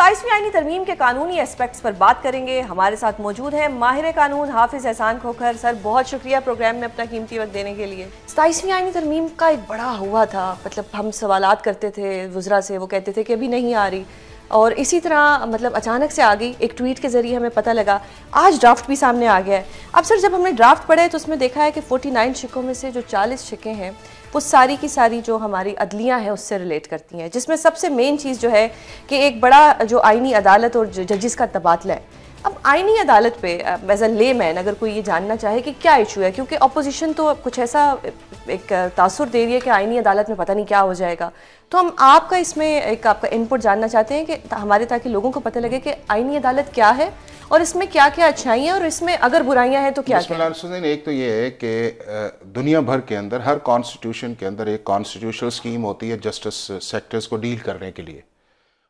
27ویں آئینی ترمیم کے قانونی اسپیکٹس پر بات کریں گے. ہمارے ساتھ موجود ہیں ماہر قانون حافظ احسان کھوکھر. سر بہت شکریہ پروگرام میں اپنا قیمتی وقت دینے کے لیے. 27ویں آئینی ترمیم کا ایک بڑا ہوا تھا, مطلب ہم سوالات کرتے تھے وزراء سے, وہ کہتے تھے کہ ابھی نہیں آ رہی, اور اسی طرح مطلب اچانک سے آ گئی. ایک ٹویٹ کے ذریعے ہمیں پتہ لگا, آج ڈرافٹ بھی سامنے آ گیا ہے. اب سر جب ہم نے ڈرافٹ پڑھے تو اس میں دیکھا ہے کہ 49 شکوں میں سے جو 40 شکیں ہیں وہ ساری کی ساری جو ہماری عدلیہ ہیں اس سے ریلیٹ کرتی ہیں, جس میں سب سے مین چیز جو ہے کہ ایک بڑا جو آئینی عدالت اور ججز کا تبادلہ ہے. اب آئینی عدالت پہ ایز اے لے مین اگر کوئی یہ جاننا چاہے کہ کیا ایشو ہے, کیونکہ اپوزیشن تو کچھ ایسا ایک تاثر دے رہی ہے کہ آئینی عدالت میں پتہ نہیں کیا ہو جائے گا, تو ہم آپ کا اس میں ایک آپ کا انپٹ جاننا چاہتے ہیں کہ ہمارے تاکہ لوگوں کو پتہ لگے کہ آئینی عدالت کیا ہے اور اس میں کیا کیا اچھائیاں ہیں اور اس میں اگر برائیاں ہیں تو کیا کیا. ایک تو یہ ہے کہ دنیا بھر کے اندر ہر کانسٹیٹیوشن کے اندر ایک کانسٹیٹیوشنل اسکیم ہوتی ہے جسٹس سیکٹرز کو ڈیل کرنے کے لیے,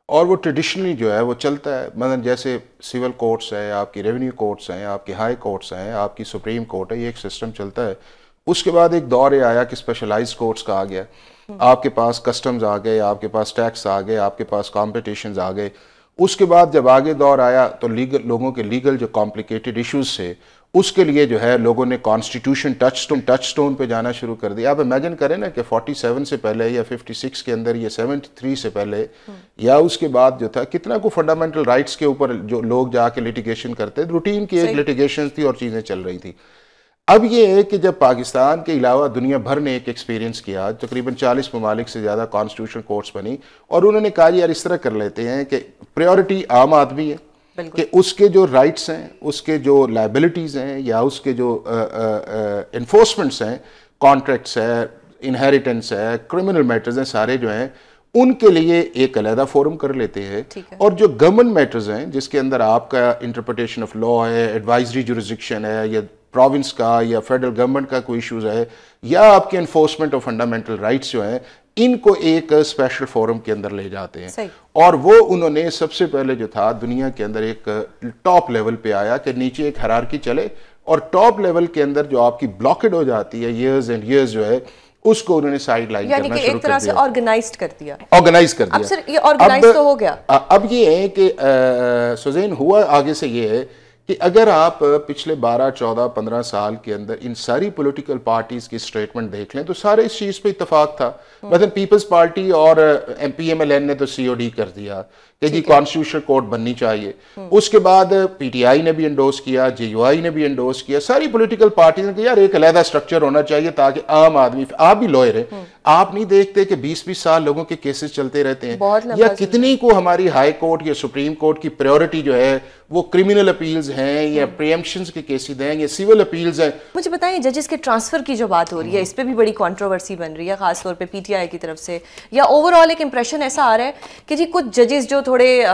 اور وہ ٹریڈیشنلی جو ہے وہ چلتا ہے. مثلا جیسے سول کورٹس ہے, آپ کی ریونیو کورٹس ہیں, آپ کی ہائی کورٹس ہیں, آپ کی سپریم کورٹ ہے, یہ ایک سسٹم چلتا ہے. اس کے بعد ایک دور آیا کہ اسپیشلائز کورٹس کا آ گیا. آپ کے پاس کسٹمز آ گئے, آپ کے پاس ٹیکس آ گئے, آپ کے پاس کمپٹیشنز آ گئے. اس کے بعد جب آگے دور آیا تو لوگوں کے لیگل جو کمپلیکیٹڈ ایشوز تھے اس کے لیے جو ہے لوگوں نے کانسٹیٹیوشن ٹچ سٹون پہ جانا شروع کر دیا. آپ امیجن کریں نا کہ 47 سے پہلے یا 56 کے اندر یا 73 سے پہلے یا اس کے بعد جو تھا کتنا کو فنڈامنٹل رائٹس کے اوپر جو لوگ جا کے لیٹیگیشن کرتے, روٹین کی ایک لیٹیگیشن تھی اور چیزیں چل رہی تھی. اب یہ ہے کہ جب پاکستان کے علاوہ دنیا بھر نے ایک ایکسپیرینس کیا, تقریباً 40 ممالک سے زیادہ کانسٹیٹیوشن کورٹس بنی, اور انہوں نے کہا یار اس طرح کر لیتے ہیں کہ پریورٹی عام آدمی ہے کہ اس کے جو رائٹس ہیں, اس کے جو لائبلٹیز ہیں یا اس کے جو انفورسمنٹس ہیں, کانٹریکٹس ہے, انہیریٹنس ہے, کرمنل میٹرز ہیں, سارے جو ہیں ان کے لیے ایک علیحدہ فورم کر لیتے ہیں. اور جو گورنمنٹ میٹرز ہیں جس کے اندر آپ کا انٹرپریٹیشن آف لا ہے, ایڈوائزری جورسڈکشن ہے, یا پروونس کا یا فیڈرل گورنمنٹ کا کوئی ایشوز ہے, یا آپ کے انفورسمنٹ آف فنڈامنٹل رائٹس جو ہیں, ان کو ایک اسپیشل فورم کے اندر لے جاتے ہیں. اور وہ انہوں نے سب سے پہلے جو تھا دنیا کے اندر ایک ٹاپ لیول پہ آیا کہ نیچے ایک ہیرارکی چلے, اور ٹاپ لیول کے اندر جو آپ کی بلاکڈ ہو جاتی ہے ایئرز اینڈ ایئرز جو ہے اس کو انہوں نے سائیڈ لائن کرنا شروع کر دیا, یعنی کہ ایک طرح سے آرگنائزڈ کر دیا. اب سر یہ آرگنائز تو ہو گیا. اب یہ ہے کہ سوزین ہوا آگے سے یہ ہے کہ اگر آپ پچھلے 12, 14, 15 سال کے اندر ان ساری پولیٹیکل پارٹیز کی سٹیٹمنٹ دیکھ لیں تو سارے اس چیز پہ اتفاق تھا. مثلا پیپلز پارٹی اور PMLN نے تو COD کر دیا کہ جی کانسٹیٹیوشنل کورٹ بننی چاہیے. اس کے بعد PTI نے بھی انڈورس کیا, JUI نے بھی انڈورس کیا, ساری پولیٹیکل پارٹیز نے کہا یار ایک علیحدہ سٹرکچر ہونا چاہیے تاکہ عام آدمی, آپ بھی لوئر ہیں, آپ نہیں دیکھتے کہ 20-20 سال لوگوں کے کیسز چلتے رہتے ہیں, یا کتنی کو ہماری ہائی کورٹ یا سپریم کورٹ کی پریورٹی جو ہے وہ کرمنل اپیلز ہیں یا پریمپشنز کے کیسز ہیں یا سیول اپیلز ہیں. مجھے بتائیں ججز کے ٹرانسفر کی جو بات ہو رہی ہے اس پہ بھی بڑی کنٹروورسی بن رہی ہے, خاص طور پہ PTI کی طرف سے, یا اوور آل ایک امپریشن ایسا آ رہا ہے کہ جی کچھ ججز جو تھوڑے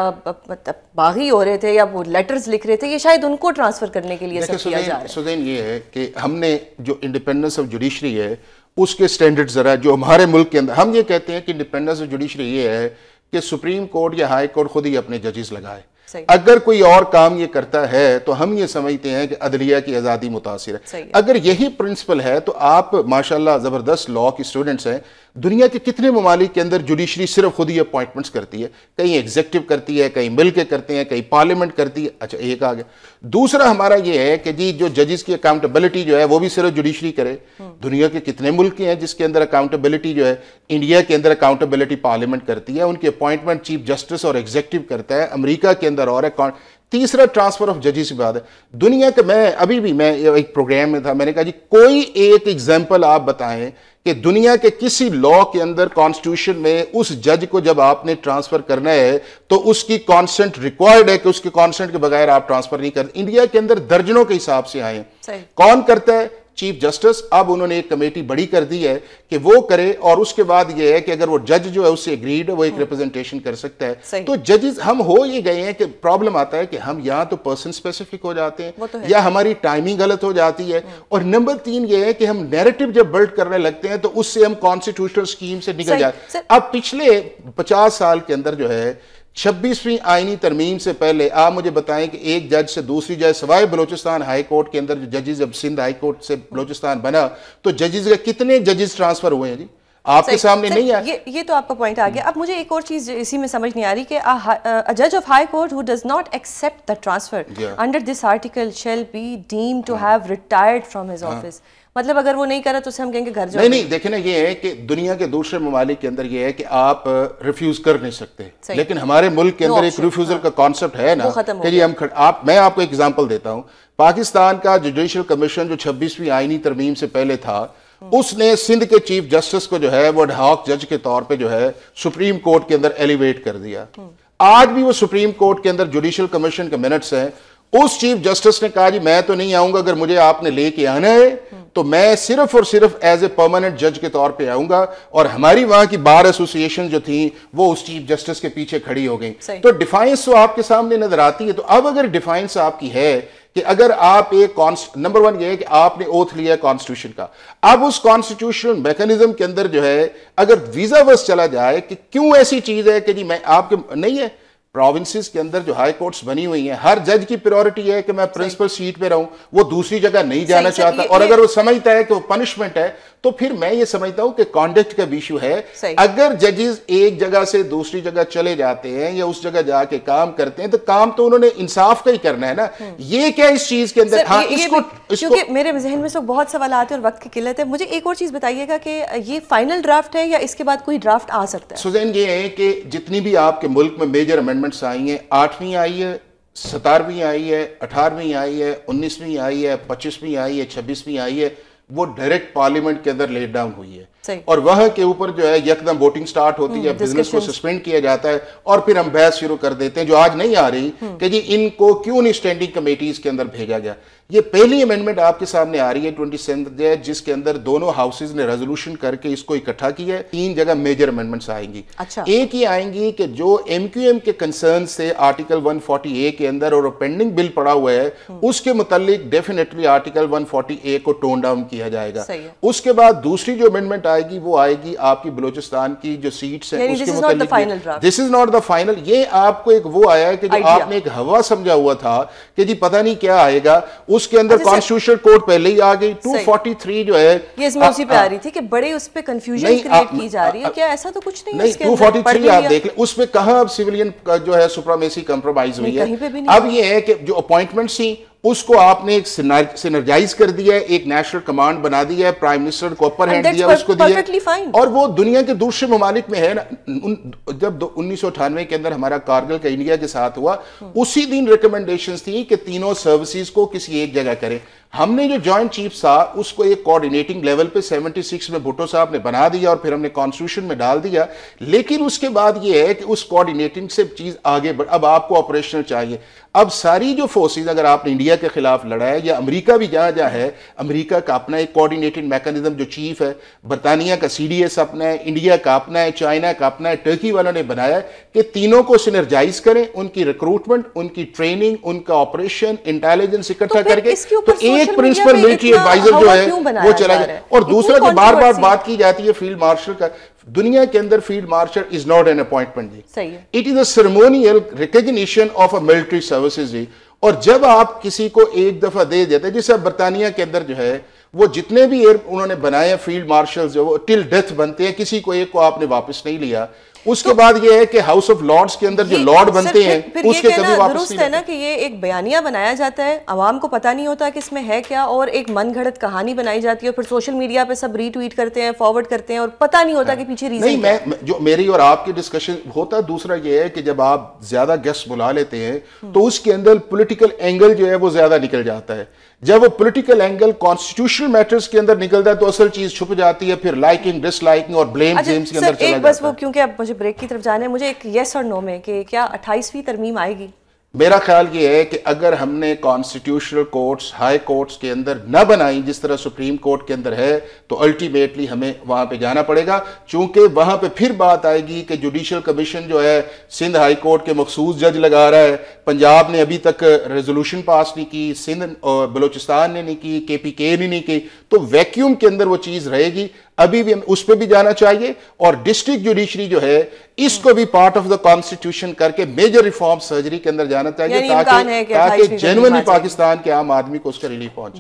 باغی ہو رہے تھے یا وہ لیٹرز لکھ رہے تھے, یہ شاید ان کو ٹرانسفر کرنے کے لیے سب کیا جا رہا ہے. سوزین یہ ہے کہ ہم نے جو انڈیپینڈنس آف جوڈیشری ہے اس کے سٹینڈرڈ ذرا جو ہمارے ملک کے اندر, ہم یہ کہتے ہیں کہ انڈیپینڈنس آف جوڈیشری یہ ہے کہ سپریم کورٹ یا ہائی کورٹ خود ہی اپنے ججز لگائے. اگر کوئی اور کام یہ کرتا ہے تو ہم یہ سمجھتے ہیں کہ عدلیہ کی آزادی متاثر ہے. اگر یہی پرنسپل ہے تو آپ ماشاءاللہ زبردست لا کی اسٹوڈنٹس ہیں. دنیا کے کتنے ممالک کے اندر جوڈیشری صرف خود ہی اپوائنٹمنٹس کرتی ہے, کہیں ایگزیکٹو کرتی ہے, کہیں مل کے کرتے ہیں, کہیں پارلیمنٹ کرتی ہے. اچھا ایک آ گیا. دوسرا ہمارا یہ ہے کہ جی جو ججز کی اکاؤنٹیبلٹی جو ہے وہ بھی صرف جوڈیشری کرے. دنیا کے کتنے ملک ہیں جس کے اندر اکاؤنٹیبلٹی جو ہے, انڈیا کے اندر اکاؤنٹیبلٹی پارلیمنٹ کرتی ہے, ان کی اپوائنٹمنٹ چیف جسٹس اور ایگزیکٹو کرتا ہے. امریکہ کے اندر اور ہے. تیسرا ٹرانسفر آف ججز کی بات ہے. دنیا کے میں ایک پروگرام میں تھا, میں نے کہا جی کوئی ایک ایگزامپل آپ بتائیں کہ دنیا کے کسی لا کے اندر کانسٹیٹیوشن میں اس جج کو جب آپ نے ٹرانسفر کرنا ہے تو اس کی کانسنٹ ریکوائرڈ ہے کہ اس کی کانسنٹ کے بغیر آپ ٹرانسفر نہیں کرتے. انڈیا کے اندر درجنوں کے حساب سے آئے ہیں. کون کرتا ہے؟ Chief justice. اب انہوں نے ایک کمیٹی بڑی کر دی ہے کہ وہ کرے, اور اس کے بعد یہ ہے کہ اگر وہ جج جو ہے اس سے اگریڈ ہے وہ ایک ریپرزنٹیشن کر سکتا ہے. تو ججز ہم ہو یہ گئے ہیں کہ پرابلم آتا ہے کہ ہم یا تو پرسن اسپیسیفک ہو جاتے ہیں یا ہماری ٹائمنگ غلط ہو جاتی ہے, اور نمبر 3 یہ ہے کہ ہم نیریٹو جب بلڈ کرنے لگتے ہیں تو اس سے ہم کانسٹیٹیوشنل اسکیم سے نکل جاتے ہیں. اب پچھلے 50 سال کے اندر جو ہے 26ویں آئینی ترمیم سے پہلے آپ مجھے بتائیں کہ ایک جج سے دوسری جج, سوائے بلوچستان ہائی کورٹ کے اندر جو ججز, جب سندھ ہائی کورٹ سے بلوچستان بنا تو ججز کے کتنے ججز ٹرانسفر ہوئے ہیں جی؟ آپ کے سامنے نہیں ہے. یہ تو آپ کا پوائنٹ آ گیا. اب مجھے ایک اور چیز اسی میں سمجھ نہیں آ رہی کہ a judge of high court who does not accept the transfer under this article shall be deemed to have retired from his office. مطلب اگر وہ نہیں کرا تو اسے ہم کہیں گے گھر جاؤ. نہیں دیکھیں نا, یہ ہے کہ دنیا کے دوسرے ممالک کے اندر یہ ہے کہ آپ ریفیوز کر نہیں سکتے, لیکن ہمارے ملک کے اندر ایک ریفیوزل کا کانسیپٹ ہے نا کہ جی میں آپ کو ایک ایگزامپل دیتا ہوں. پاکستان کا جوڈیشل کمیشن جو 26ویں آئینی ترمیم سے پہلے تھا, اس نے سندھ کے چیف جسٹس کو جو ہے وہ ایڈ ہاک جج کے طور پہ جو ہے سپریم کورٹ کے اندر ایلیویٹ کر دیا. آج بھی وہ سپریم کورٹ کے اندر جوڈیشل کمیشن کے منٹس ہیں, اس چیف جسٹس نے کہا جی میں تو نہیں آؤں گا, اگر مجھے آپ نے لے کے آنا ہے تو میں صرف اور صرف ایز اے پرماننٹ جج کے طور پہ آؤں گا. اور ہماری وہاں کی بار ایسوسیشن جو تھیں وہ اس چیف جسٹس کے پیچھے کھڑی ہو گئیں. تو ڈیفائنس تو آپ کے سامنے نظر آتی ہے. تو اب اگر ڈیفائنس آپ کی ہے کہ اگر آپ ایک نمبر 1 یہ ہے کہ آپ نے اوتھ لیا ہے کانسٹیٹیوشن کا, اب اس کانسٹیٹیوشنل میکنزم کے اندر جو ہے اگر ویزا ورس چلا جائے کہ کیوں ایسی چیز ہے کہ جی میں آپ کے نہیں ہے, پروونسز کے اندر جو ہائی کورٹس بنی ہوئی ہیں, ہر جج کی پریورٹی ہے کہ میں پرنسپل سیٹ پہ رہوں, وہ دوسری جگہ نہیں جانا چاہتا. اور اگر وہ سمجھتا ہے کہ وہ پنشمنٹ ہے تو پھر میں یہ سمجھتا ہوں کہ کانڈکٹ کا بھی ایشو ہے. اگر ججز ایک جگہ سے دوسری جگہ چلے جاتے ہیں یا اس جگہ جا کے کام کرتے ہیں تو کام تو انہوں نے انصاف کا ہی کرنا ہے نا. یہ کیا اس چیز کے اندر کیونکہ میرے ذہن میں سب بہت سوالات ہیں اور وقت کی قلت ہے. مجھے ایک اور چیز بتائیے گا کہ یہ فائنل ڈرافٹ ہے یا اس کے بعد کوئی ڈرافٹ آ سکتا ہے؟ سوزین یہ ہے کہ جتنی بھی آپ کے ملک میں میجر امینڈمنٹس آئی ہیں, 8ویں آئی ہے, 17ویں آئی ہے, 18ویں آئی ہے, 19ویں آئی ہے, 25ویں آئی ہے, 26ویں آئی ہے, وہ ڈائریکٹ پارلیمنٹ کے اندر لیٹ ڈاؤن ہوئی ہے. اور وہاں کے اوپر جو ہے یکدم ووٹنگ سٹارٹ ہوتی ہے, بزنس کو سسپینڈ کیا جاتا ہے اور پھر ہم بحث شروع کر دیتے ہیں جو آج نہیں آ رہی کہ جی ان کو کیوں نہیں اسٹینڈنگ کمیٹیز کے اندر بھیجا گیا. یہ پہلی امینڈمنٹ آپ کے سامنے آ رہی ہے 27 جس کے اندر دونوں ہاؤسز نے ریزولوشن کر کے اس کو اکٹھا کیا ہے. 3 جگہ میجر امینڈمنٹس آئیں گی. ایک ہی آئیں گی کہ جو ایم کیو ایم کے کنسرنز سے آرٹیکل 140A کے اندر اور پینڈنگ بل پڑا ہوا ہے اس کے متعلق ڈیفینیٹلی آرٹیکل 140A کو ٹون ڈاؤن کیا جائے گا. اس کے بعد دوسری جو امینڈمنٹ آئے گی وہ آئے گی آپ کی بلوچستان کی جو سیٹس ہیں اس کے متعلق. دس از ناٹ دا فائنل. یہ آپ کو ایک وہ آیا ہے کہ جو آپ نے ایک ہوا سمجھا ہوا تھا کہ جی پتہ نہیں کیا آئے گا, اس کے اندر کانسٹیٹیوشنل کوڈ پہلے ہی آ گئی. 243 جو ہے یہ اس میں اسی پہ آ رہی تھی کہ بڑے اس پہ کنفیوژن کریٹ کی جا رہی ہے. کیا ایسا تو کچھ نہیں ہے اس کے اندر؟ 243 آپ دیکھ لیں, اس پہ کہاں اب سیولین کا جو ہے سپرامیسی کمپرومائز ہوئی ہے. اب یہ ہے کہ جو اپوائنٹمنٹس تھیں اس کو آپ نے ایک سینرجائز کر دیا ہے, ایک نیشنل کمانڈ بنا دیا ہے, پرائم منسٹر کو اپر ہینڈ دیا اس کو دیا. اور وہ دنیا کے دوسرے ممالک میں ہے نا. جب 1998 کے اندر ہمارا کارگل کا انڈیا کے ساتھ ہوا, اسی دن ریکمنڈیشنز تھی کہ تینوں سروسز کو کسی ایک جگہ کریں. ہم نے جو جوائنٹ چیف تھا اس کو ایک کوارڈینیٹنگ لیول پہ 76 میں بھٹو صاحب نے بنا دیا اور پھر ہم نے کانسٹیٹیوشن میں ڈال دیا. لیکن اس کے بعد یہ ہے کہ اس کوارڈینیٹنگ سے چیز آگے بڑھ, اب آپ کو آپریشنل چاہیے. اب ساری جو فورسز اگر آپ نے انڈیا کے خلاف لڑا ہے یا امریکہ بھی جہاں جہاں ہے, امریکہ کا اپنا ایک کوارڈینیٹنگ میکنزم جو چیف ہے, برطانیہ کا CDS اپنا ہے, انڈیا کا اپنا ہے, چائنا کا اپنا ہے, ٹرکی والوں نے بنایا ہے کہ تینوں کو سینرجائز کریں, ان کی ریکروٹمنٹ, ان کی ٹریننگ, ان کا آپریشن, انٹیلیجنس اکٹھا کر کے. تو ایک پرنسپل ملٹری ایڈوائزر جو ہے وہ چلا گیا. اور دوسرا جو بار بار بات کی جاتی ہے فیلڈ مارشل کا, دنیا کے اندر field marshal is not an appointment جی. It is a ceremonial recognition of a military services جی. اور جب آپ کسی کو ایک دفعہ دے دیتے ہیں, جیسے برطانیہ کے اندر جو ہے وہ جتنے بھی انہوں نے بنائے فیلڈ مارشلز جو وہ ٹل ڈیتھ بنتے ہیں, کسی کو ایک کو آپ نے واپس نہیں لیا. اس کے بعد یہ ہے کہ ہاؤس آف لارڈز کے اندر جو لارڈ بنتے ہیں اس کے کبھی واپس درست ہے نا کہ یہ ایک بیانیہ بنایا جاتا ہے, عوام کو پتہ نہیں ہوتا کہ اس میں ہے کیا, اور ایک من گھڑت کہانی بنائی جاتی ہے, پھر سوشل میڈیا پہ سب ری ٹویٹ کرتے ہیں, فارورڈ کرتے ہیں, اور پتہ نہیں ہوتا کہ پیچھے ریزن کیا ہے. جو میری اور آپ کی ڈسکشن ہوتا ہے. دوسرا یہ ہے کہ جب آپ زیادہ گیسٹ بلا لیتے ہیں تو اس کے اندر پولیٹیکل اینگل جو ہے وہ زیادہ نکل جاتا ہے. جب وہ پولیٹیکل اینگل کانسٹیٹیوشنل میٹرز کے اندر نکلتا ہے تو اصل چیز چھپ جاتی ہے, پھر لائکنگ ڈس لائکنگ اور بلیم گیمز کے اندر چلا جاتا ہے. بس وہ کیونکہ اب مجھے بریک کی طرف جانا ہے, مجھے ایک یس اور نو میں کہ کیا 28ویں ترمیم آئے گی؟ میرا خیال یہ ہے کہ اگر ہم نے کانسٹیٹیوشنل کورٹس ہائی کورٹس کے اندر نہ بنائی جس طرح سپریم کورٹ کے اندر ہے, تو الٹیمیٹلی ہمیں وہاں پہ جانا پڑے گا. چونکہ وہاں پہ پھر بات آئے گی کہ جوڈیشل کمیشن جو ہے سندھ ہائی کورٹ کے مخصوص جج لگا رہا ہے, پنجاب نے ابھی تک ریزولوشن پاس نہیں کی, سندھ اور بلوچستان نے نہیں کی, KPK نے نہیں کی, تو ویکیوم کے اندر وہ چیز رہے گی. ابھی بھی اس پہ بھی جانا چاہیے, اور ڈسٹرکٹ جوڈیشری جو ہے اس کو بھی پارٹ آف دا کانسٹیٹیوشن کر کے میجر ریفارم سرجری کے اندر جانا چاہیے, تاکہ جینوئنلی پاکستان کے عام آدمی کو اس کا ریلیف پہنچے.